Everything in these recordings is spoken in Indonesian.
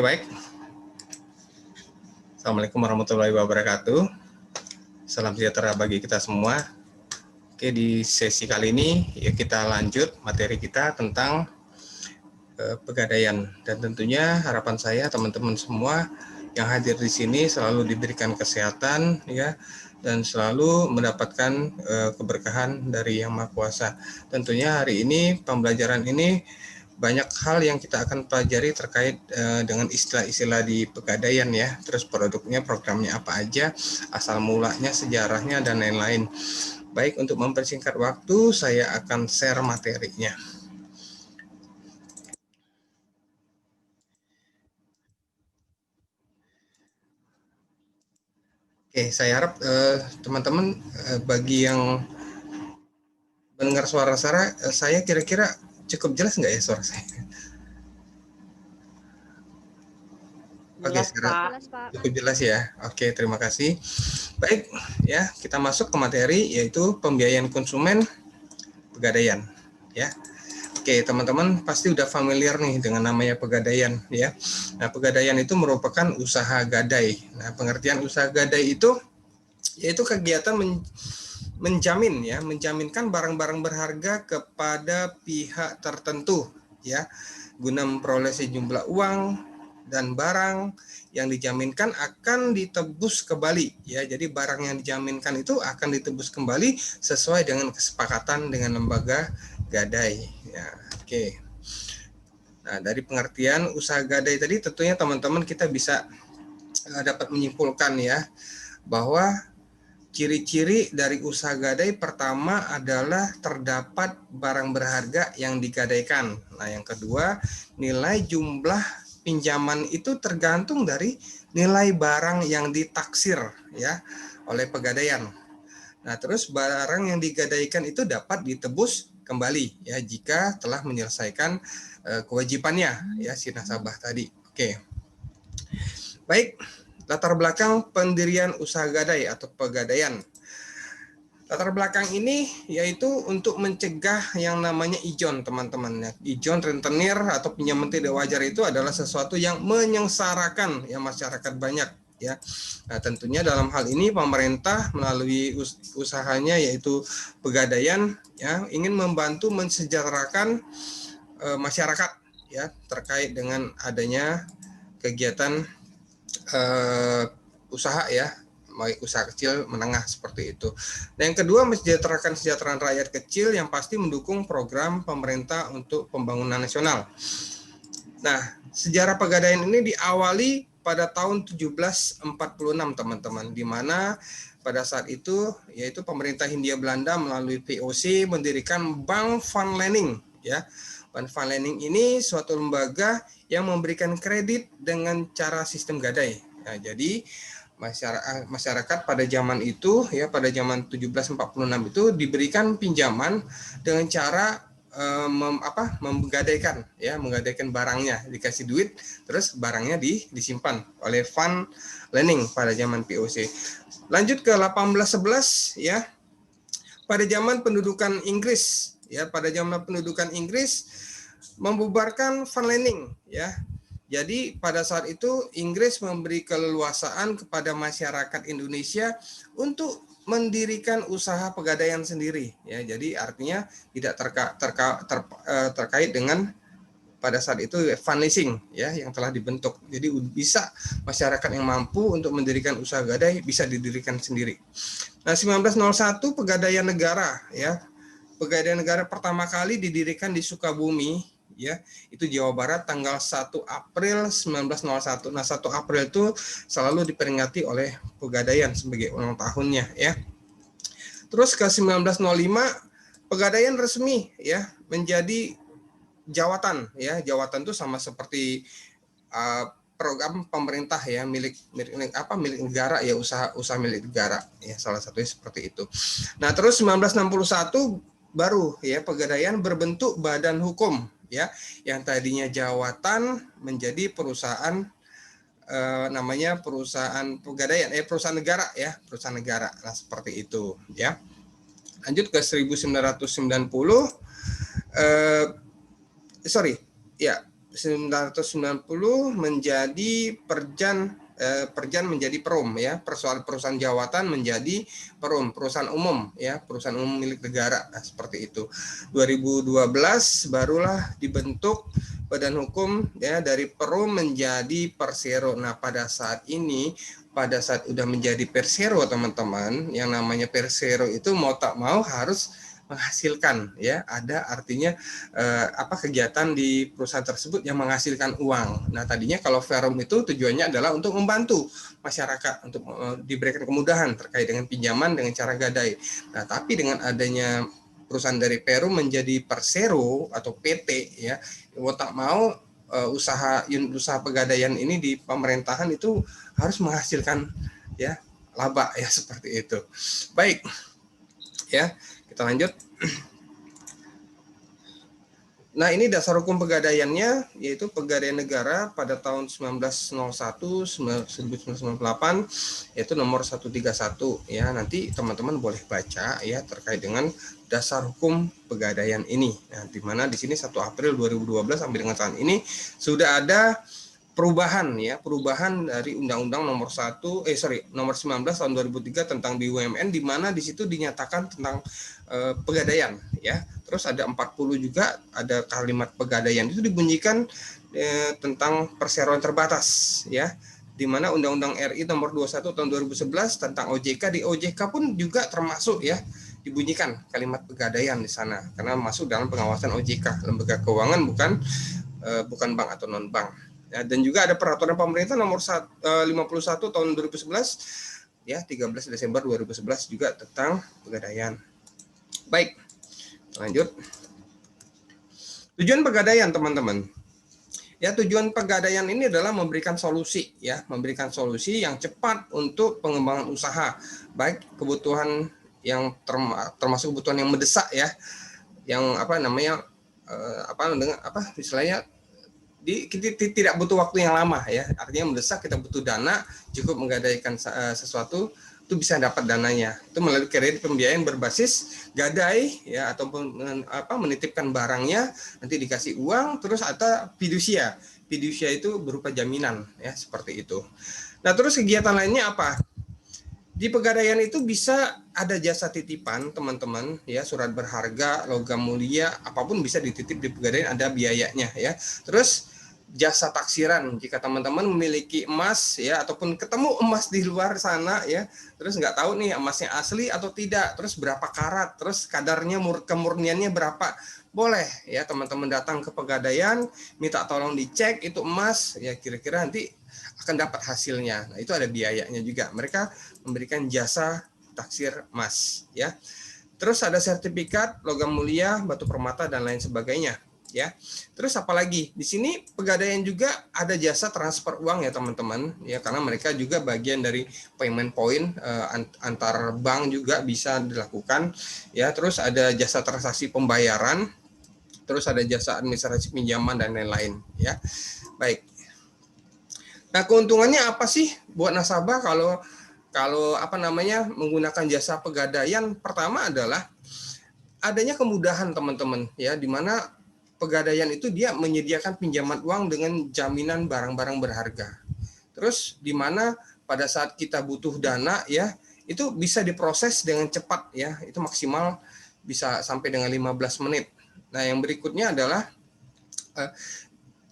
baik. Assalamualaikum warahmatullahi wabarakatuh. Salam sejahtera bagi kita semua. Oke, di sesi kali ini ya kita lanjut materi kita tentang pegadaian, dan tentunya harapan saya teman-teman semua yang hadir di sini selalu diberikan kesehatan ya, dan selalu mendapatkan keberkahan dari Yang Maha Kuasa. Tentunya hari ini pembelajaran ini banyak hal yang kita akan pelajari terkait dengan istilah-istilah di pegadaian ya, terus produknya, programnya apa aja, asal mulanya, sejarahnya, dan lain-lain. Baik, untuk mempersingkat waktu, saya akan share materinya. Oke, saya harap teman-teman bagi yang mendengar suara saya kira-kira cukup jelas nggak ya suara saya? Oke, sekarang cukup jelas ya. Oke, terima kasih. Baik, ya kita masuk ke materi yaitu pembiayaan konsumen pegadaian. Ya, oke teman-teman pasti udah familiar nih dengan namanya pegadaian ya. Nah, pegadaian itu merupakan usaha gadai. Nah, pengertian usaha gadai itu yaitu kegiatan menjaminkan barang-barang berharga kepada pihak tertentu ya, guna memperoleh sejumlah uang dan barang yang dijaminkan akan ditebus kembali ya. Jadi barang yang dijaminkan itu akan ditebus kembali sesuai dengan kesepakatan dengan lembaga gadai ya. Oke. Nah, dari pengertian usaha gadai tadi tentunya teman-teman kita bisa dapat menyimpulkan ya bahwa ciri-ciri dari usaha gadai pertama adalah terdapat barang berharga yang digadaikan. Nah, yang kedua, nilai jumlah pinjaman itu tergantung dari nilai barang yang ditaksir ya oleh pegadaian. Nah, terus barang yang digadaikan itu dapat ditebus kembali ya jika telah menyelesaikan kewajibannya ya si nasabah tadi. Oke. Baik. Latar belakang pendirian usaha gadai atau pegadaian. Latar belakang ini yaitu untuk mencegah yang namanya ijon, teman-teman. Ijon, rentenir atau pinjaman tidak wajar itu adalah sesuatu yang menyengsarakan ya masyarakat banyak ya. Nah, tentunya dalam hal ini pemerintah melalui usahanya yaitu pegadaian ya ingin membantu mensejahterakan masyarakat ya terkait dengan adanya kegiatan usaha ya, baik usaha kecil, menengah seperti itu. Dan yang kedua, kesejahteraan rakyat kecil yang pasti mendukung program pemerintah untuk pembangunan nasional. Nah, sejarah pegadaian ini diawali pada tahun 1746 teman-teman, di mana pada saat itu yaitu pemerintah Hindia Belanda melalui VOC mendirikan Bank van Lening ya. Bank van Lening ini suatu lembaga yang memberikan kredit dengan cara sistem gadai. Nah, jadi masyarakat pada zaman itu ya, pada zaman 1746 itu diberikan pinjaman dengan cara menggadaikan ya, menggadaikan barangnya, dikasih duit terus barangnya disimpan oleh Van Lening pada zaman VOC. Lanjut ke 1811 ya. Pada zaman pendudukan Inggris ya, pada zaman pendudukan Inggris membubarkan Van Lening ya. Jadi pada saat itu Inggris memberi keleluasaan kepada masyarakat Indonesia untuk mendirikan usaha pegadaian sendiri ya. Jadi artinya tidak terkait dengan pada saat itu Van Leasing ya yang telah dibentuk. Jadi bisa masyarakat yang mampu untuk mendirikan usaha gadai bisa didirikan sendiri. Nah, 1901 Pegadaian Negara ya. Pegadaian Negara pertama kali didirikan di Sukabumi ya, itu Jawa Barat tanggal 1 April 1901. Nah, 1 April itu selalu diperingati oleh Pegadaian sebagai ulang tahunnya ya. Terus ke 1905 Pegadaian resmi ya menjadi jawatan ya. Jawatan itu sama seperti program pemerintah ya, milik negara ya, usaha milik negara ya, salah satunya seperti itu. Nah, terus 1961 baru ya Pegadaian berbentuk badan hukum ya, yang tadinya jawatan menjadi perusahaan namanya perusahaan pegadaian perusahaan negara ya, perusahaan negara. Nah, seperti itu ya. Lanjut ke 1990 sorry ya, 1990 menjadi Perjan menjadi Perum ya, perusahaan jawatan menjadi Perum, perusahaan umum ya, perusahaan umum milik negara. Nah, seperti itu. 2012 barulah dibentuk badan hukum ya, dari Perum menjadi Persero. Nah, pada saat udah menjadi Persero, teman-teman, yang namanya Persero itu mau tak mau harus menghasilkan ya, ada artinya kegiatan di perusahaan tersebut yang menghasilkan uang. Nah, tadinya kalau Perum itu tujuannya adalah untuk membantu masyarakat untuk diberikan kemudahan terkait dengan pinjaman dengan cara gadai. Nah, tapi dengan adanya perusahaan dari Perum menjadi Persero atau PT ya, mau tak mau usaha pegadaian ini di pemerintahan itu harus menghasilkan ya laba ya, seperti itu. Baik. Ya, kita lanjut. Nah, ini dasar hukum pegadaiannya, yaitu Pegadaian Negara pada tahun 1998, yaitu nomor 131 ya. Nanti teman-teman boleh baca ya terkait dengan dasar hukum pegadaian ini. Nah, di mana di sini 1 April 2012 sampai dengan saat ini sudah ada perubahan dari Undang-Undang nomor 19 tahun 2003 tentang BUMN, di mana di situ dinyatakan tentang pegadaian ya. Terus ada 40 juga ada kalimat pegadaian itu dibunyikan tentang perseroan terbatas ya, di mana Undang-Undang RI nomor 21 tahun 2011 tentang OJK, di OJK pun juga termasuk ya dibunyikan kalimat pegadaian di sana karena masuk dalam pengawasan OJK, lembaga keuangan, bukan bank atau non bank. Ya, dan juga ada peraturan pemerintah nomor 51 tahun 2011 ya, 13 Desember 2011 juga tentang pegadaian. Baik, lanjut. Tujuan pegadaian, teman-teman. Ya, tujuan pegadaian ini adalah memberikan solusi ya, memberikan solusi yang cepat untuk pengembangan usaha, baik kebutuhan yang termasuk kebutuhan yang mendesak ya, yang istilahnya tidak butuh waktu yang lama ya, artinya mendesak, kita butuh dana, cukup menggadaikan sesuatu itu bisa dapat dananya itu melalui kredit pembiayaan berbasis gadai ya, ataupun menitipkan barangnya nanti dikasih uang, terus atau fidusia itu berupa jaminan ya, seperti itu. Nah, terus kegiatan lainnya apa? Di pegadaian itu bisa ada jasa titipan, teman-teman ya, surat berharga, logam mulia, apapun bisa dititip di pegadaian, ada biayanya ya. Terus jasa taksiran, jika teman-teman memiliki emas ya, ataupun ketemu emas di luar sana ya, terus nggak tahu nih emasnya asli atau tidak, terus berapa karat, terus kadarnya kemurniannya berapa, boleh ya teman-teman datang ke pegadaian, minta tolong dicek itu emas ya, kira-kira nanti akan dapat hasilnya. Nah, itu ada biayanya juga, mereka memberikan jasa taksir emas ya. Terus ada sertifikat logam mulia, batu permata, dan lain sebagainya ya. Terus apalagi di sini pegadaian juga ada jasa transfer uang ya, teman-teman ya, karena mereka juga bagian dari payment point antar bank juga bisa dilakukan ya. Terus ada jasa transaksi pembayaran, terus ada jasa administrasi pinjaman dan lain-lain ya. Baik. Nah, keuntungannya apa sih buat nasabah kalau menggunakan jasa pegadaian? Pertama adalah adanya kemudahan, teman-teman ya, di mana pegadaian itu dia menyediakan pinjaman uang dengan jaminan barang-barang berharga. Terus di mana pada saat kita butuh dana ya, itu bisa diproses dengan cepat ya, itu maksimal bisa sampai dengan 15 menit. Nah, yang berikutnya adalah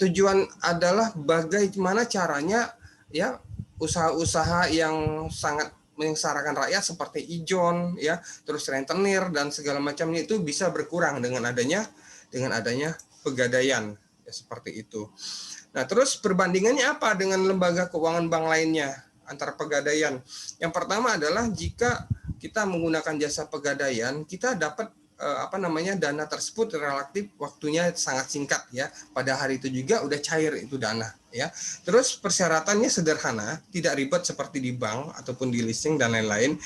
tujuan adalah bagaimana caranya ya usaha-usaha yang sangat menyengsarakan rakyat seperti ijon ya, terus rentenir dan segala macamnya itu bisa berkurang dengan adanya pegadaian ya, seperti itu. Nah, terus perbandingannya apa dengan lembaga keuangan bank lainnya antara pegadaian? Yang pertama adalah jika kita menggunakan jasa pegadaian, kita dapat dana tersebut relatif waktunya sangat singkat ya. Pada hari itu juga udah cair itu dana ya. Terus persyaratannya sederhana, tidak ribet seperti di bank ataupun di leasing dan lain-lain,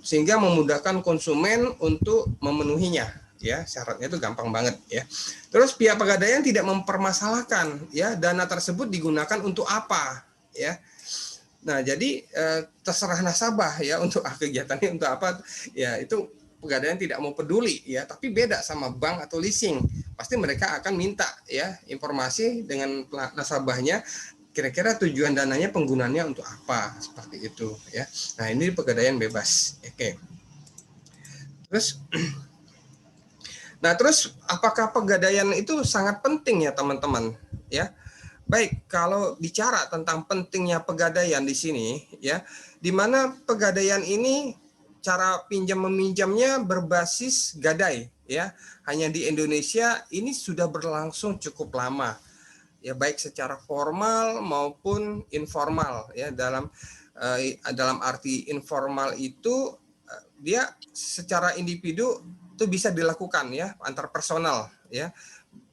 sehingga memudahkan konsumen untuk memenuhinya ya. Syaratnya itu gampang banget ya. Terus pihak pegadaian tidak mempermasalahkan ya dana tersebut digunakan untuk apa ya. Nah, jadi terserah nasabah ya untuk kegiatannya untuk apa ya, itu pegadaian tidak mau peduli ya. Tapi beda sama bank atau leasing. pasti mereka akan minta ya informasi dengan nasabahnya, kira-kira tujuan dananya penggunaannya untuk apa, seperti itu ya. Nah, ini pegadaian bebas. Oke. Terus apakah pegadaian itu sangat penting ya teman-teman ya? Baik, kalau bicara tentang pentingnya pegadaian di sini ya, di mana pegadaian ini cara pinjam meminjamnya berbasis gadai ya. Hanya di Indonesia ini sudah berlangsung cukup lama. Ya, baik secara formal maupun informal ya. Dalam arti informal itu dia secara individu itu bisa dilakukan ya, antar personal ya.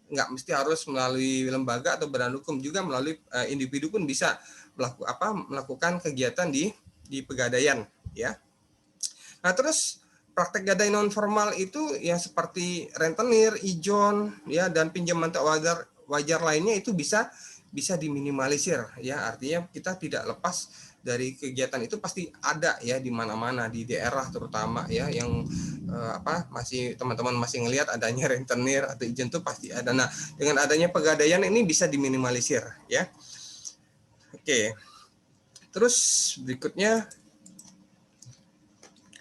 Nggak mesti harus melalui lembaga atau badan hukum, juga melalui individu pun bisa melakukan kegiatan di pegadaian ya. Nah, terus praktek gadai non formal itu ya seperti rentenir, ijon ya, dan pinjaman tak wajar lainnya itu bisa diminimalisir ya. Artinya kita tidak lepas dari kegiatan itu, pasti ada ya di mana-mana di daerah terutama ya, yang masih teman-teman masih ngelihat adanya rentenir atau ijen itu pasti ada. Nah, dengan adanya pegadaian ini bisa diminimalisir ya. Oke. Terus berikutnya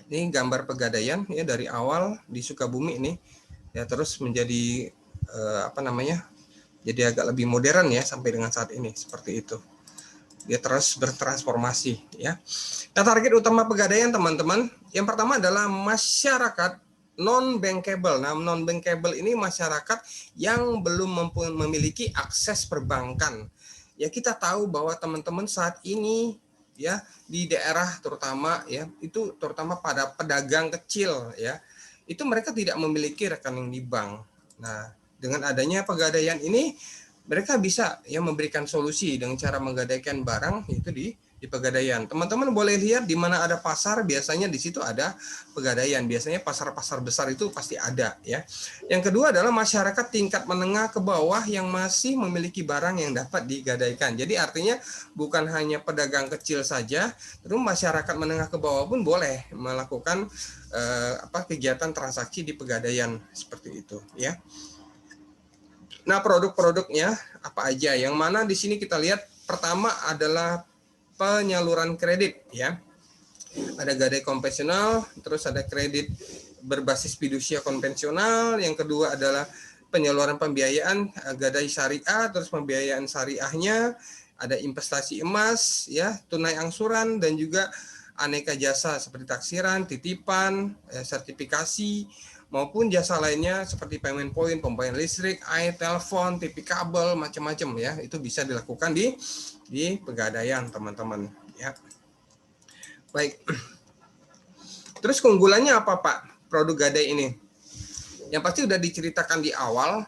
ini gambar pegadaian ya, dari awal di Sukabumi ini ya, terus menjadi jadi agak lebih modern ya sampai dengan saat ini, seperti itu. Dia terus bertransformasi ya. Nah, target utama pegadaian teman-teman, yang pertama adalah masyarakat non bankable. Nah, non bankable ini masyarakat yang belum memiliki akses perbankan. Ya, kita tahu bahwa teman-teman saat ini ya di daerah terutama ya, itu terutama pada pedagang kecil ya, itu mereka tidak memiliki rekening di bank. Nah, dengan adanya pegadaian ini mereka bisa ya memberikan solusi dengan cara menggadaikan barang itu di pegadaian. Teman-teman boleh lihat di mana ada pasar, biasanya di situ ada pegadaian. Biasanya pasar-pasar besar itu pasti ada ya. Yang kedua adalah masyarakat tingkat menengah ke bawah yang masih memiliki barang yang dapat digadaikan. Jadi artinya bukan hanya pedagang kecil saja, terus masyarakat menengah ke bawah pun boleh melakukan kegiatan transaksi di pegadaian, seperti itu ya. Nah, produk-produknya apa aja? Yang mana di sini kita lihat pertama adalah penyaluran kredit ya. Ada gadai konvensional, terus ada kredit berbasis fidusia konvensional, yang kedua adalah penyaluran pembiayaan gadai syariah, terus pembiayaan syariahnya, ada investasi emas ya, tunai angsuran, dan juga aneka jasa seperti taksiran, titipan, sertifikasi, maupun jasa lainnya seperti payment point, pembayaran listrik, air, telepon, TV kabel, macam-macam ya. Itu bisa dilakukan di pegadaian, teman-teman ya. Baik. Terus keunggulannya apa, Pak? Produk gadai ini. Yang pasti sudah diceritakan di awal,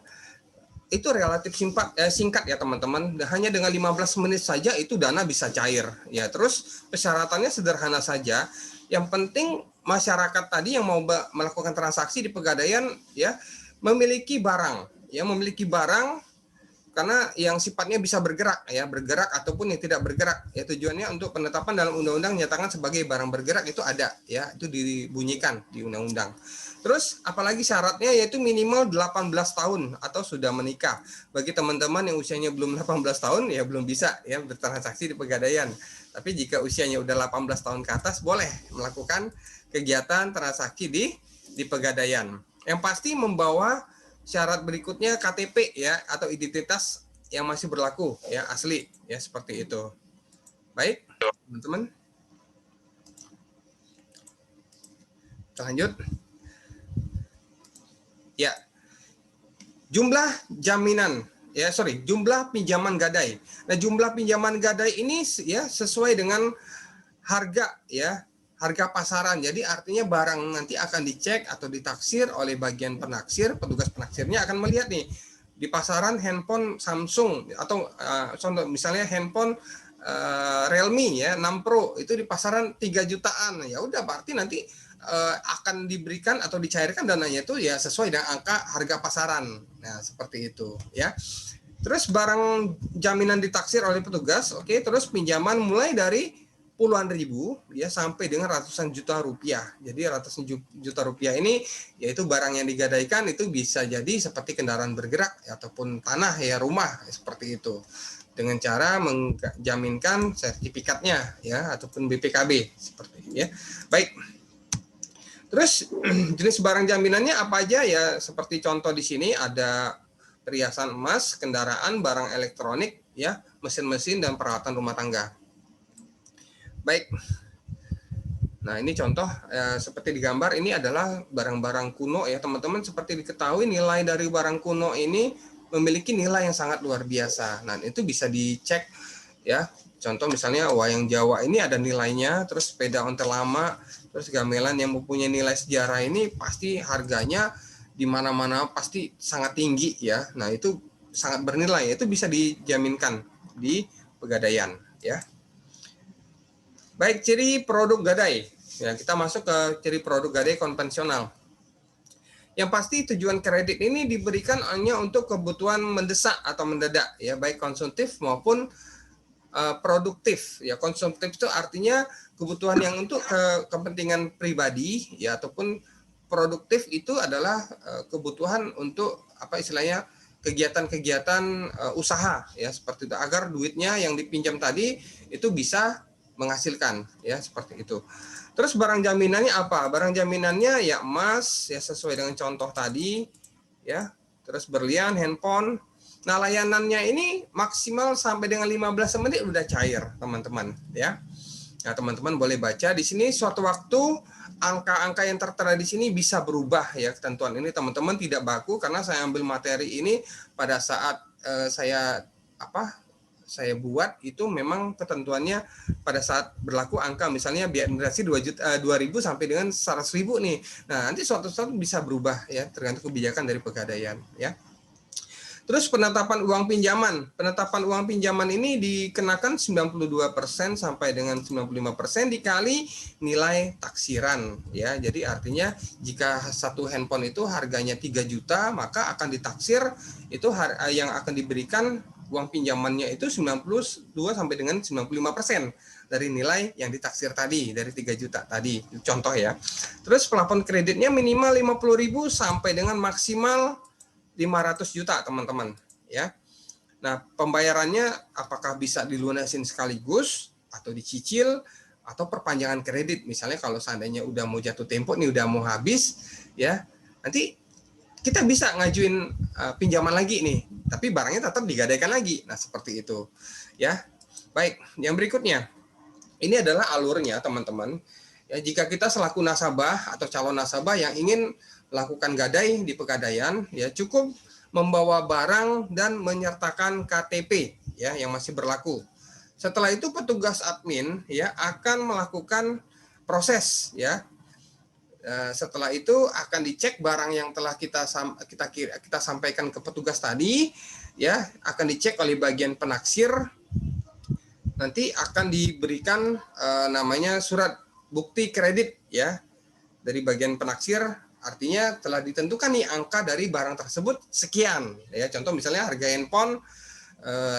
itu relatif singkat ya, teman-teman. Hanya dengan 15 menit saja itu dana bisa cair ya. Terus persyaratannya sederhana saja. Yang penting masyarakat tadi yang mau melakukan transaksi di pegadaian ya memiliki barang karena yang sifatnya bisa bergerak ataupun yang tidak bergerak ya. Tujuannya untuk penetapan dalam undang-undang nyatakan sebagai barang bergerak itu ada ya, itu dibunyikan di undang-undang. Terus apalagi syaratnya yaitu minimal 18 tahun atau sudah menikah. Bagi teman-teman yang usianya belum 18 tahun ya belum bisa ya bertransaksi di pegadaian. Tapi jika usianya udah 18 tahun ke atas boleh melakukan kegiatan transaksi di pegadaian. Yang pasti membawa syarat berikutnya KTP ya, atau identitas yang masih berlaku ya, asli ya, seperti itu. Baik, teman-teman. Kita lanjut. Ya. Jumlah pinjaman gadai. Nah, jumlah pinjaman gadai ini ya sesuai dengan harga ya, harga pasaran. Jadi artinya barang nanti akan dicek atau ditaksir oleh bagian penaksir, petugas penaksirnya akan melihat nih di pasaran handphone Samsung atau contoh misalnya handphone Realme ya 6 Pro itu di pasaran 3 jutaan. Ya udah berarti nanti akan diberikan atau dicairkan dananya itu ya sesuai dengan angka harga pasaran. Nah, seperti itu ya. Terus barang jaminan ditaksir oleh petugas, oke, terus pinjaman mulai dari puluhan ribu ya sampai dengan ratusan juta rupiah. Jadi ratusan juta rupiah ini yaitu barang yang digadaikan itu bisa jadi seperti kendaraan bergerak ataupun tanah ya, rumah seperti itu. Dengan cara menjaminkan sertifikatnya ya ataupun BPKB seperti ini ya. Baik. Terus jenis barang jaminannya apa aja ya? Seperti contoh di sini ada perhiasan emas, kendaraan, barang elektronik ya, mesin-mesin dan peralatan rumah tangga. Baik. Nah, ini contoh seperti di gambar ini adalah barang-barang kuno ya, teman-teman. Seperti diketahui nilai dari barang kuno ini memiliki nilai yang sangat luar biasa. Nah, itu bisa dicek ya. Contoh misalnya wayang Jawa ini ada nilainya, terus sepeda ontel lama, terus gamelan yang mempunyai nilai sejarah ini pasti harganya di mana-mana pasti sangat tinggi ya. Nah, itu sangat bernilai, itu bisa dijaminkan di Pegadaian ya. Baik, ciri produk gadai. Ya, kita masuk ke ciri produk gadai konvensional. Yang pasti tujuan kredit ini diberikan hanya untuk kebutuhan mendesak atau mendadak ya, baik konsumtif maupun produktif ya. Konsumtif itu artinya kebutuhan yang untuk kepentingan pribadi ya, ataupun produktif itu adalah kebutuhan untuk apa istilahnya kegiatan-kegiatan usaha ya, seperti itu, agar duitnya yang dipinjam tadi itu bisa menghasilkan ya, seperti itu. Terus barang jaminannya apa? Barang jaminannya ya emas ya, sesuai dengan contoh tadi ya. Terus berlian, handphone. Nah, layanannya ini maksimal sampai dengan 15 menit udah cair, teman-teman ya. Nah, teman-teman boleh baca di sini suatu waktu angka-angka yang tertera di sini bisa berubah ya, ketentuan ini teman-teman tidak baku karena saya ambil materi ini pada saat saya buat itu memang ketentuannya pada saat berlaku angka misalnya biaya administrasi 2.000 sampai dengan 100.000 nih. Nah, nanti suatu saat bisa berubah ya, tergantung kebijakan dari Pegadaian ya. Terus penetapan uang pinjaman. Penetapan uang pinjaman ini dikenakan 92% sampai dengan 95% dikali nilai taksiran ya. Jadi artinya jika satu handphone itu harganya 3 juta, maka akan ditaksir itu yang akan diberikan uang pinjamannya itu 92 sampai dengan 95% dari nilai yang ditaksir tadi, dari 3 juta tadi, contoh ya. Terus plafon kreditnya minimal 50.000 sampai dengan maksimal 500 juta, teman-teman, ya. Nah, pembayarannya apakah bisa dilunasin sekaligus atau dicicil atau perpanjangan kredit. Misalnya kalau seandainya udah mau jatuh tempo nih, udah mau habis ya, nanti kita bisa ngajuin pinjaman lagi nih, tapi barangnya tetap digadaikan lagi. Nah, seperti itu ya. Baik, yang berikutnya. Ini adalah alurnya, teman-teman. Ya, jika kita selaku nasabah atau calon nasabah yang ingin melakukan gadai di Pegadaian, ya cukup membawa barang dan menyertakan KTP ya yang masih berlaku. Setelah itu petugas admin ya akan melakukan proses ya. Setelah itu akan dicek barang yang telah kita sampaikan ke petugas tadi ya, akan dicek oleh bagian penaksir. Nanti akan diberikan namanya surat bukti kredit ya dari bagian penaksir, artinya telah ditentukan nih angka dari barang tersebut sekian ya. Contoh misalnya harga handphone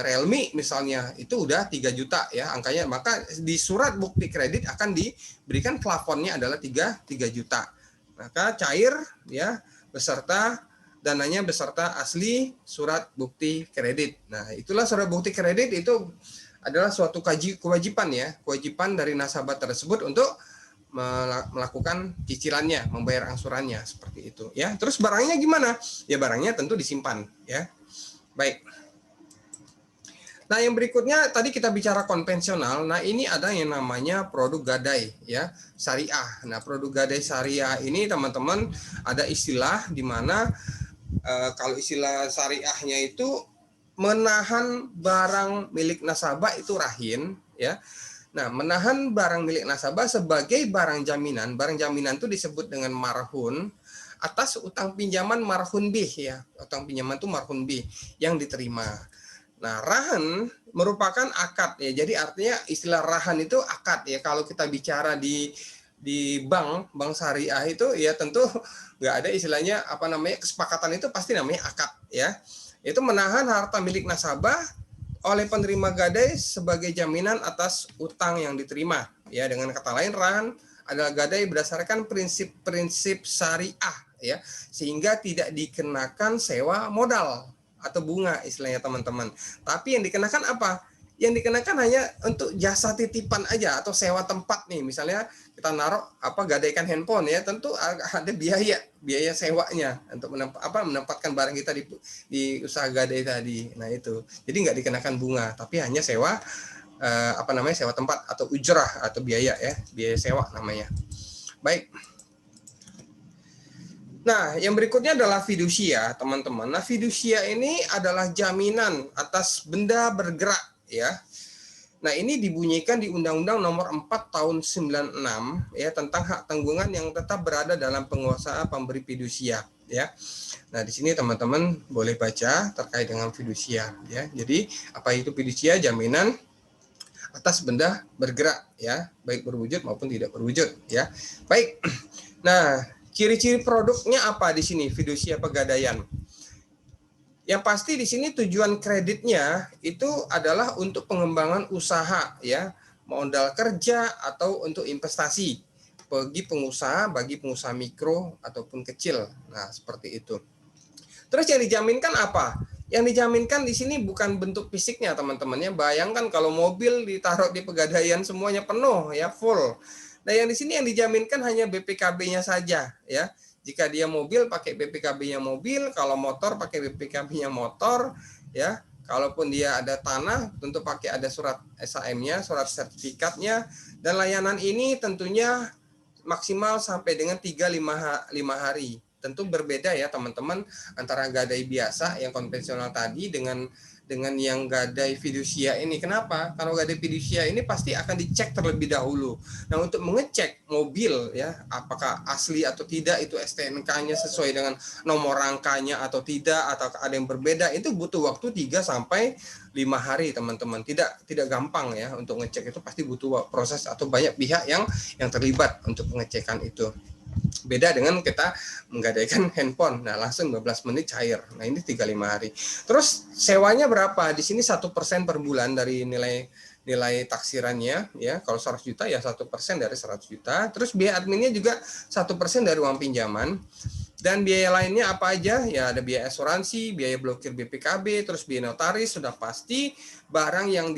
Realme misalnya itu udah 3 juta ya angkanya, maka di surat bukti kredit akan diberikan plafonnya adalah 3 juta. Maka cair ya beserta dananya beserta asli surat bukti kredit. Nah, itulah surat bukti kredit itu adalah suatu kewajiban ya, kewajiban dari nasabah tersebut untuk melakukan cicilannya, membayar angsurannya seperti itu ya. Terus barangnya gimana? Ya barangnya tentu disimpan ya. Baik. Nah, yang berikutnya tadi kita bicara konvensional. Nah, ini ada yang namanya produk gadai ya, syariah. Nah, produk gadai syariah ini teman-teman ada istilah di mana kalau istilah syariahnya itu menahan barang milik nasabah itu rahin ya. Nah, menahan barang milik nasabah sebagai barang jaminan. Barang jaminan itu disebut dengan marhun atas utang pinjaman marhun bih ya. Utang pinjaman itu marhun bih yang diterima. Nah, rahan merupakan akad ya. Jadi artinya istilah rahan itu akad ya. Kalau kita bicara di bank syariah itu ya tentu nggak ada istilahnya apa namanya kesepakatan, itu pasti namanya akad ya. Itu menahan harta milik nasabah oleh penerima gadai sebagai jaminan atas utang yang diterima. Ya, dengan kata lain, rahan adalah gadai berdasarkan prinsip-prinsip syariah, ya, sehingga tidak dikenakan sewa modal atau bunga istilahnya teman-teman. Tapi yang dikenakan apa? Yang dikenakan hanya untuk jasa titipan aja atau sewa tempat nih, misalnya kita naruh gadaikan handphone ya, tentu ada biaya sewanya untuk menempatkan barang kita di usaha gadai tadi. Nah itu, jadi nggak dikenakan bunga, tapi hanya sewa sewa tempat atau ujrah atau biaya sewa namanya. Baik. Nah, yang berikutnya adalah fidusia, teman-teman. Nah, fidusia ini adalah jaminan atas benda bergerak, ya. Nah, ini dibunyikan di Undang-Undang Nomor 4 Tahun 96 ya, tentang hak tanggungan yang tetap berada dalam penguasaan pemberi fidusia, ya. Nah, di sini teman-teman boleh baca terkait dengan fidusia, ya. Jadi, apa itu fidusia? Jaminan atas benda bergerak, ya, baik berwujud maupun tidak berwujud, ya. Baik. Nah, ciri-ciri produknya apa di sini fidusia pegadaian? Yang pasti di sini tujuan kreditnya itu adalah untuk pengembangan usaha, ya, modal kerja atau untuk investasi bagi pengusaha mikro ataupun kecil. Nah, seperti itu. Terus yang dijaminkan apa? Yang dijaminkan di sini bukan bentuk fisiknya, teman-teman, ya. Bayangkan kalau mobil ditaruh di pegadaian semuanya penuh, ya, full. Nah, yang di sini yang dijaminkan hanya BPKB-nya saja, ya. Jika dia mobil pakai BPKB-nya mobil, kalau motor pakai BPKB-nya motor, ya. Kalaupun dia ada tanah, tentu pakai ada surat SHM-nya, surat sertifikatnya, dan layanan ini tentunya maksimal sampai dengan 3-5 hari. Tentu berbeda ya teman-teman antara gadai biasa yang konvensional tadi dengan yang gadai fidusia ini. Kenapa? Kalau gadai fidusia ini pasti akan dicek terlebih dahulu. Nah, untuk mengecek mobil ya, apakah asli atau tidak, itu STNK-nya sesuai dengan nomor rangkanya atau tidak, atau ada yang berbeda, itu butuh waktu 3-5 hari, teman-teman. Tidak gampang ya untuk ngecek, itu pasti butuh proses atau banyak pihak yang terlibat untuk pengecekan itu. Beda dengan kita menggadaikan handphone, nah langsung 15 menit cair. Nah ini 3-5 hari. Terus sewanya berapa? Di sini 1% per bulan dari nilai taksirannya, ya. Kalau 100 juta ya 1% dari 100 juta. Terus biaya adminnya juga 1% dari uang pinjaman. Dan biaya lainnya apa aja? Ya ada biaya asuransi, biaya blokir BPKB, terus biaya notaris, sudah pasti barang yang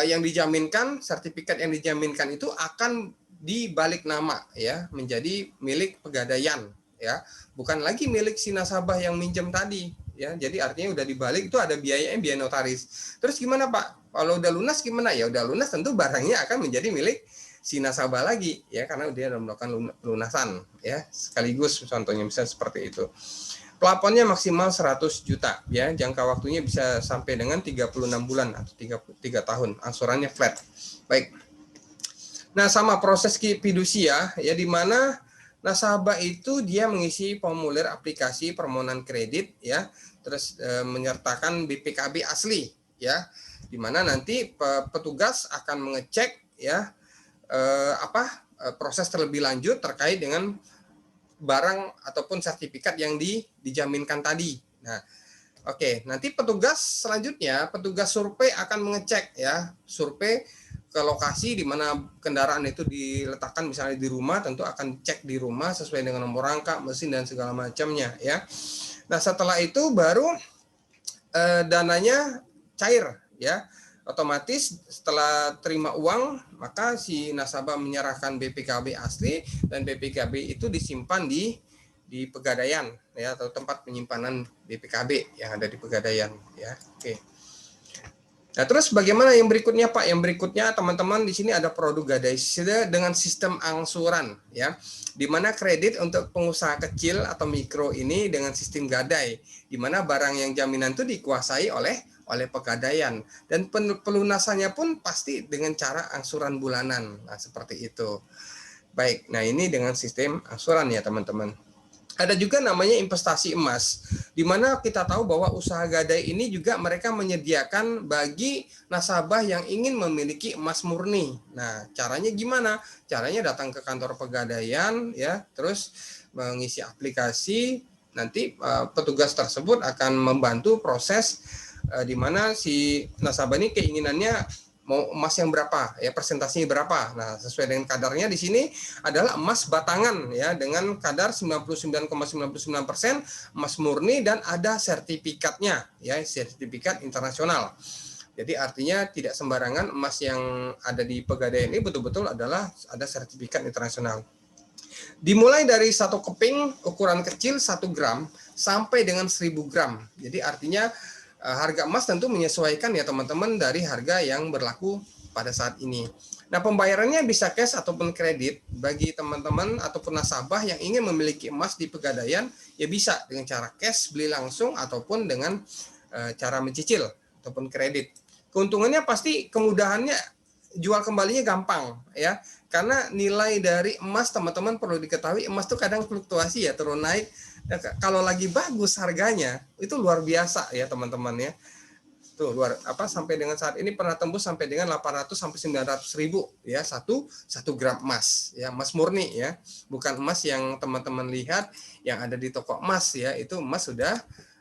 yang dijaminkan, sertifikat yang dijaminkan itu akan dibalik nama ya, menjadi milik pegadaian ya, bukan lagi milik si nasabah yang minjem tadi ya. Jadi artinya udah dibalik, itu ada biayanya, biaya notaris. Terus gimana Pak? Kalau udah lunas gimana? Ya udah lunas tentu barangnya akan menjadi milik si nasabah lagi ya, karena dia sudah melakukan lunasan ya, sekaligus contohnya misalnya seperti itu. Plafonnya maksimal 100 juta ya, jangka waktunya bisa sampai dengan 36 bulan atau 3 tahun, angsurannya flat. Baik. Nah, sama proses fidusia ya, di mana nasabah itu dia mengisi formulir aplikasi permohonan kredit ya, terus menyertakan BPKB asli ya, di mana nanti petugas akan mengecek ya proses terlebih lanjut terkait dengan barang ataupun sertifikat yang dijaminkan tadi. Nah, oke, nanti petugas selanjutnya, petugas survei akan mengecek ya, survei ke lokasi di mana kendaraan itu diletakkan, misalnya di rumah, tentu akan cek di rumah sesuai dengan nomor rangka, mesin dan segala macamnya ya. Nah, setelah itu baru dananya cair ya. Otomatis setelah terima uang, maka si nasabah menyerahkan BPKB asli, dan BPKB itu disimpan di pegadaian ya, atau tempat penyimpanan BPKB yang ada di pegadaian ya. Oke. Nah, terus bagaimana yang berikutnya Pak? Yang berikutnya teman-teman, di sini ada produk gadai dengan sistem angsuran ya, di mana kredit untuk pengusaha kecil atau mikro ini dengan sistem gadai, di mana barang yang jaminan itu dikuasai oleh pegadaian, dan pelunasannya pun pasti dengan cara angsuran bulanan. Nah, seperti itu. Baik, nah ini dengan sistem angsuran ya teman-teman. Ada juga namanya investasi emas, di mana kita tahu bahwa usaha gadai ini juga mereka menyediakan bagi nasabah yang ingin memiliki emas murni. Nah, caranya gimana? Caranya datang ke kantor pegadaian ya, terus mengisi aplikasi, nanti petugas tersebut akan membantu proses di mana si nasabah ini keinginannya mau emas yang berapa, ya persentasenya berapa. Nah, sesuai dengan kadarnya di sini adalah emas batangan ya dengan kadar 99,99% emas murni dan ada sertifikatnya ya, sertifikat internasional. Jadi artinya tidak sembarangan emas yang ada di Pegadaian ini betul-betul adalah ada sertifikat internasional. Dimulai dari 1 keping ukuran kecil 1 gram sampai dengan 1000 gram. Jadi artinya harga emas tentu menyesuaikan ya teman-teman dari harga yang berlaku pada saat ini. Nah, pembayarannya bisa cash ataupun kredit bagi teman-teman ataupun nasabah yang ingin memiliki emas di Pegadaian, ya bisa dengan cara cash beli langsung ataupun dengan cara mencicil ataupun kredit. Keuntungannya pasti kemudahannya jual kembalinya gampang ya, karena nilai dari emas teman-teman perlu diketahui emas itu kadang fluktuasi ya, turun naik. Kalau lagi bagus harganya itu luar biasa ya teman-teman ya. Tuh luar sampai dengan saat ini pernah tembus sampai dengan 800 sampai 900 ribu ya satu gram emas ya, emas murni ya, bukan emas yang teman-teman lihat yang ada di toko emas ya, itu emas sudah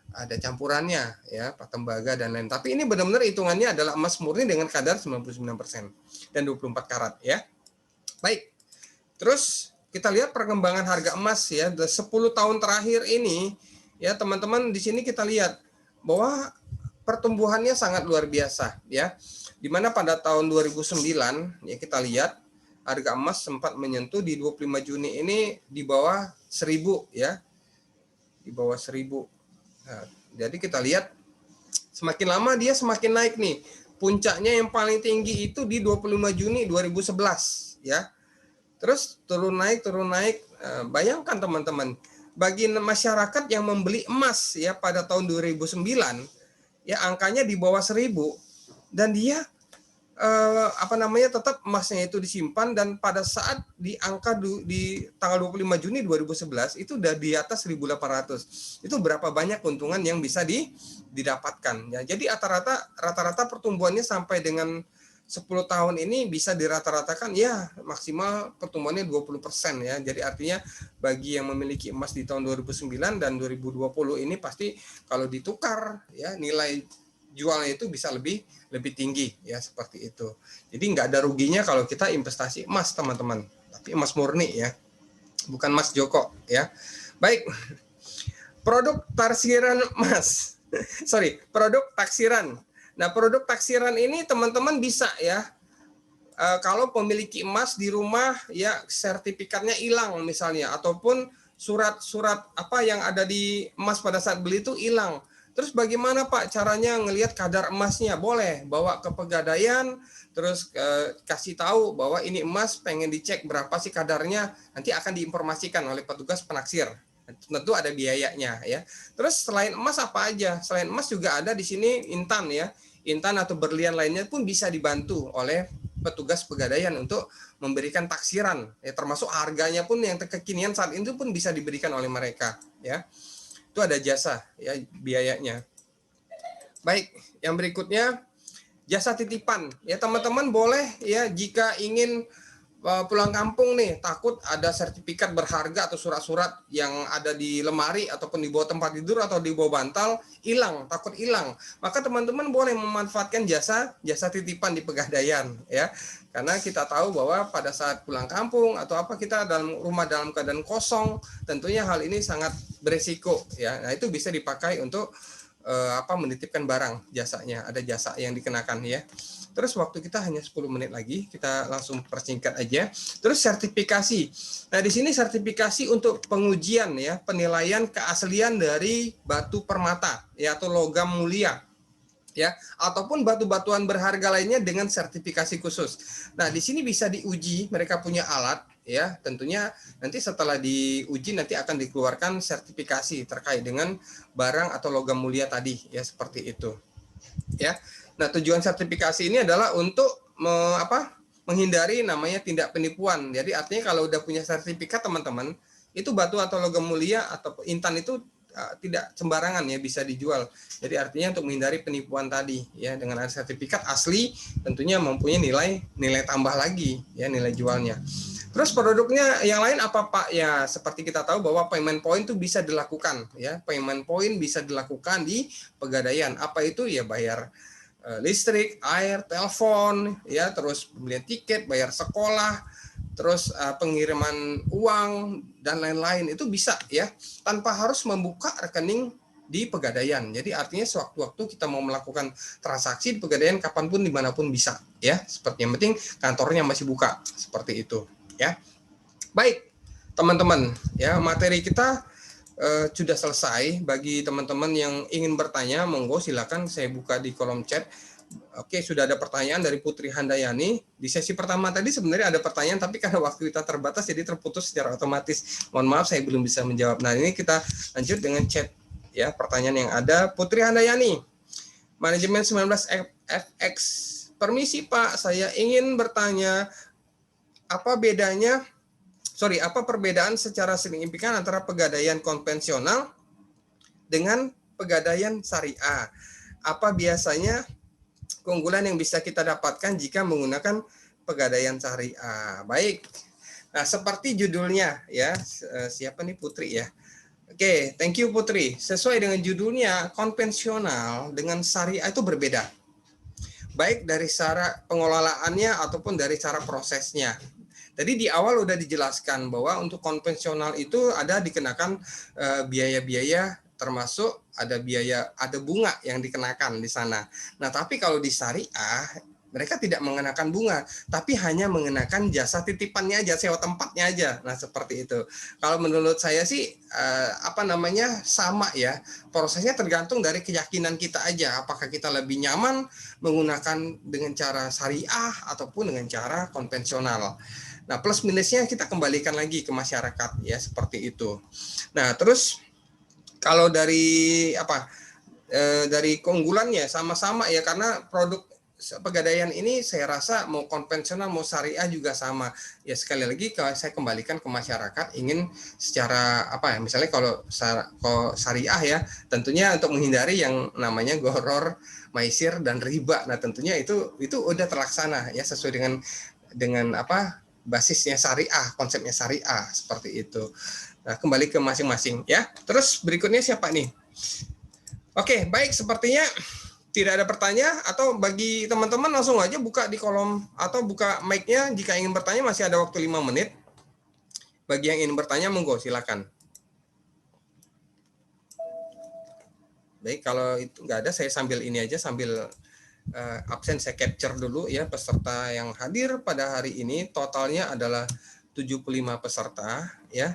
ada campurannya ya, tembaga dan lain. Tapi ini benar-benar hitungannya adalah emas murni dengan kadar 99% dan 24 karat ya. Baik. Terus kita lihat perkembangan harga emas ya 10 tahun terakhir ini ya teman-teman, di sini kita lihat bahwa pertumbuhannya sangat luar biasa ya. Dimana pada tahun 2009 ya kita lihat harga emas sempat menyentuh di 25 Juni ini di bawah 1000 ya. Di bawah 1000. Nah, jadi kita lihat semakin lama dia semakin naik nih. Puncaknya yang paling tinggi itu di 25 Juni 2011 ya. Terus turun naik. Bayangkan teman-teman, bagi masyarakat yang membeli emas ya pada tahun 2009 ya angkanya di bawah 1000 dan dia tetap emasnya itu disimpan, dan pada saat di angka di tanggal 25 Juni 2011 itu udah di atas 1.800. Itu berapa banyak keuntungan yang bisa didapatkan ya. Jadi rata-rata pertumbuhannya sampai dengan 10 tahun ini bisa dirata-ratakan ya maksimal pertumbuhannya 20% ya. Jadi artinya bagi yang memiliki emas di tahun 2009 dan 2020 ini pasti kalau ditukar ya nilai jualnya itu bisa lebih tinggi ya, seperti itu. Jadi nggak ada ruginya kalau kita investasi emas teman-teman, tapi emas murni ya, bukan emas Joko ya. Baik, produk taksiran emas, produk taksiran. Nah, produk taksiran ini teman-teman bisa ya, kalau memiliki emas di rumah ya sertifikatnya hilang misalnya, ataupun surat-surat apa yang ada di emas pada saat beli itu hilang. Terus bagaimana Pak caranya ngelihat kadar emasnya? Boleh bawa ke Pegadaian, terus kasih tahu bahwa ini emas pengen dicek berapa sih kadarnya, nanti akan diinformasikan oleh petugas penaksir. Tentu ada biayanya ya. Terus selain emas apa aja? Selain emas juga ada di sini intan ya. Intan atau berlian lainnya pun bisa dibantu oleh petugas Pegadaian untuk memberikan taksiran ya, termasuk harganya pun yang kekinian saat itu pun bisa diberikan oleh mereka ya. Itu ada jasa ya, biayanya. Baik, yang berikutnya jasa titipan ya teman-teman, boleh ya jika ingin pulang kampung nih, takut ada sertifikat berharga atau surat-surat yang ada di lemari ataupun di bawah tempat tidur atau di bawah bantal hilang, takut hilang, maka teman-teman boleh memanfaatkan jasa titipan di Pegadaian ya. Karena kita tahu bahwa pada saat pulang kampung atau apa kita dalam rumah dalam keadaan kosong, tentunya hal ini sangat beresiko ya. Nah, itu bisa dipakai untuk menitipkan barang, jasanya, ada jasa yang dikenakan ya. Terus waktu kita hanya 10 menit lagi, kita langsung persingkat aja. Terus sertifikasi. Nah, di sini sertifikasi untuk pengujian ya, penilaian keaslian dari batu permata ya atau logam mulia ya, ataupun batu-batuan berharga lainnya dengan sertifikasi khusus. Nah, di sini bisa diuji, mereka punya alat ya, tentunya nanti setelah diuji nanti akan dikeluarkan sertifikasi terkait dengan barang atau logam mulia tadi ya, seperti itu ya. Nah, tujuan sertifikasi ini adalah untuk menghindari namanya tindak penipuan. Jadi artinya kalau udah punya sertifikat teman-teman, itu batu atau logam mulia atau intan itu tidak sembarangan ya bisa dijual. Jadi artinya untuk menghindari penipuan tadi ya, dengan ada sertifikat asli tentunya mempunyai nilai tambah lagi ya, nilai jualnya. Terus produknya yang lain apa Pak? Ya seperti kita tahu bahwa payment point itu bisa dilakukan ya. Payment point bisa dilakukan di Pegadaian. Apa itu? Ya bayar listrik, air, telepon, ya terus pembelian tiket, bayar sekolah, terus pengiriman uang dan lain-lain itu bisa ya tanpa harus membuka rekening di Pegadaian. Jadi artinya sewaktu-waktu kita mau melakukan transaksi di Pegadaian kapanpun dimanapun bisa ya. Seperti yang penting kantornya masih buka seperti itu ya. Baik teman-teman ya, materi kita sudah selesai. Bagi teman-teman yang ingin bertanya monggo silakan, saya buka di kolom chat. Oke, sudah ada pertanyaan dari Putri Handayani. Di sesi pertama tadi sebenarnya ada pertanyaan, tapi karena waktu kita terbatas jadi terputus secara otomatis. Mohon maaf saya belum bisa menjawab. Nah, ini kita lanjut dengan chat ya, pertanyaan yang ada. Putri Handayani, manajemen 19FX. Permisi Pak, saya ingin bertanya apa perbedaan secara signifikan antara Pegadaian konvensional dengan Pegadaian syariah? Apa biasanya keunggulan yang bisa kita dapatkan jika menggunakan Pegadaian syariah? Baik. Nah, seperti judulnya ya, siapa nih Putri ya? Oke, thank you Putri. Sesuai dengan judulnya, konvensional dengan syariah itu berbeda. Baik dari cara pengelolaannya ataupun dari cara prosesnya. Tadi di awal udah dijelaskan bahwa untuk konvensional itu ada dikenakan biaya-biaya, termasuk ada bunga yang dikenakan di sana. Nah, tapi kalau di syariah mereka tidak mengenakan bunga, tapi hanya mengenakan jasa titipannya aja, sewa tempatnya aja. Nah, seperti itu. Kalau menurut saya sih sama ya. Prosesnya tergantung dari keyakinan kita aja. Apakah kita lebih nyaman menggunakan dengan cara syariah ataupun dengan cara konvensional. Nah, plus minusnya kita kembalikan lagi ke masyarakat ya, seperti itu. Nah, terus kalau dari dari keunggulannya sama-sama ya, karena produk Pegadaian ini saya rasa mau konvensional mau syariah juga sama. Ya sekali lagi kalau saya kembalikan ke masyarakat ingin secara misalnya kalau syariah ya tentunya untuk menghindari yang namanya gharar, maisir dan riba. Nah, tentunya itu udah terlaksana ya sesuai dengan basisnya syariah, konsepnya syariah seperti itu. Nah, kembali ke masing-masing ya. Terus berikutnya siapa nih? Oke, baik, sepertinya tidak ada pertanyaan, atau bagi teman-teman langsung aja buka di kolom atau buka mic-nya jika ingin bertanya, masih ada waktu 5 menit. Bagi yang ingin bertanya monggo silakan. Baik, kalau itu nggak ada saya sambil absen saya capture dulu ya peserta yang hadir pada hari ini. Totalnya adalah 75 peserta ya.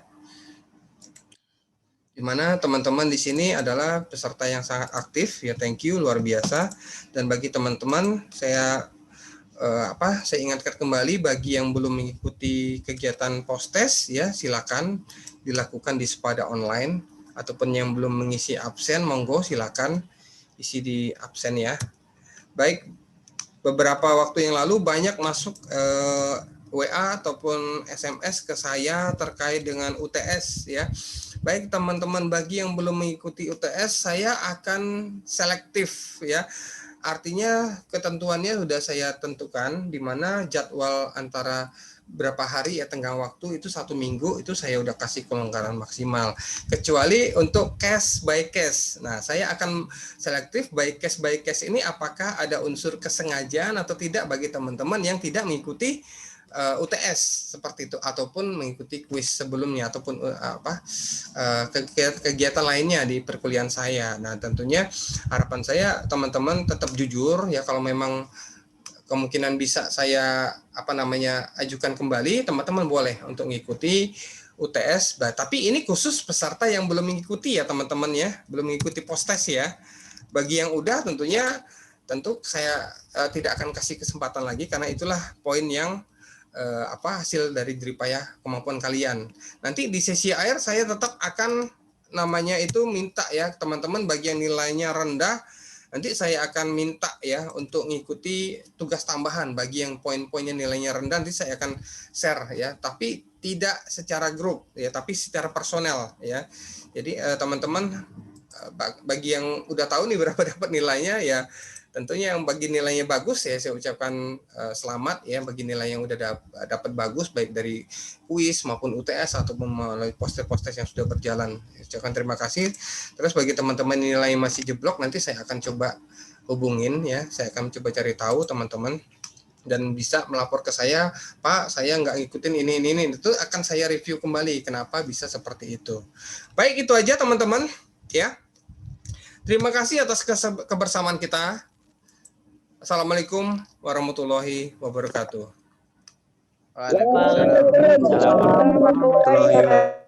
Di mana teman-teman di sini adalah peserta yang sangat aktif ya, thank you, luar biasa. Dan bagi teman-teman saya ingatkan kembali, bagi yang belum mengikuti kegiatan post-test ya silakan dilakukan di Sepada online, ataupun yang belum mengisi absen monggo silakan isi di absen ya. Baik, beberapa waktu yang lalu banyak masuk WA ataupun SMS ke saya terkait dengan UTS ya. Baik teman-teman, bagi yang belum mengikuti UTS saya akan selektif ya. Artinya ketentuannya sudah saya tentukan, di mana jadwal antara berapa hari ya tenggang waktu itu 1 minggu itu saya udah kasih kelonggaran maksimal, kecuali untuk cash by cash. Nah, saya akan selektif by cash ini apakah ada unsur kesengajaan atau tidak bagi teman-teman yang tidak mengikuti UTS seperti itu, ataupun mengikuti kuis sebelumnya, ataupun kegiatan lainnya di perkuliahan saya. Nah, tentunya harapan saya teman-teman tetap jujur ya. Kalau memang kemungkinan bisa saya ajukan kembali, teman-teman boleh untuk mengikuti UTS. Tapi ini khusus peserta yang belum mengikuti ya teman-teman ya, belum mengikuti post-test ya. Bagi yang udah tentu saya tidak akan kasih kesempatan lagi, karena itulah poin yang hasil dari jeripayah kemampuan kalian. Nanti di sesi akhir saya tetap akan minta ya teman-teman, bagi yang nilainya rendah nanti saya akan minta ya untuk mengikuti tugas tambahan. Bagi yang poin-poinnya nilainya rendah nanti saya akan share ya, tapi tidak secara grup ya, tapi secara personel ya. Jadi teman-teman bagi yang udah tahu nih berapa dapat nilainya ya, Tentunya yang bagi nilainya bagus ya saya ucapkan selamat ya bagi nilai yang udah dapat bagus baik dari kuis maupun UTS ataupun melalui poster-poster yang sudah berjalan. Saya ucapkan terima kasih. Terus bagi teman-teman nilai masih jeblok nanti saya akan coba hubungin ya, saya akan coba cari tahu teman-teman dan bisa melapor ke saya, Pak, saya nggak ngikutin ini, itu akan saya review kembali kenapa bisa seperti itu. Baik, itu aja teman-teman ya. Terima kasih atas kebersamaan kita. Assalamualaikum warahmatullahi wabarakatuh. Waalaikumsalam warahmatullahi wabarakatuh.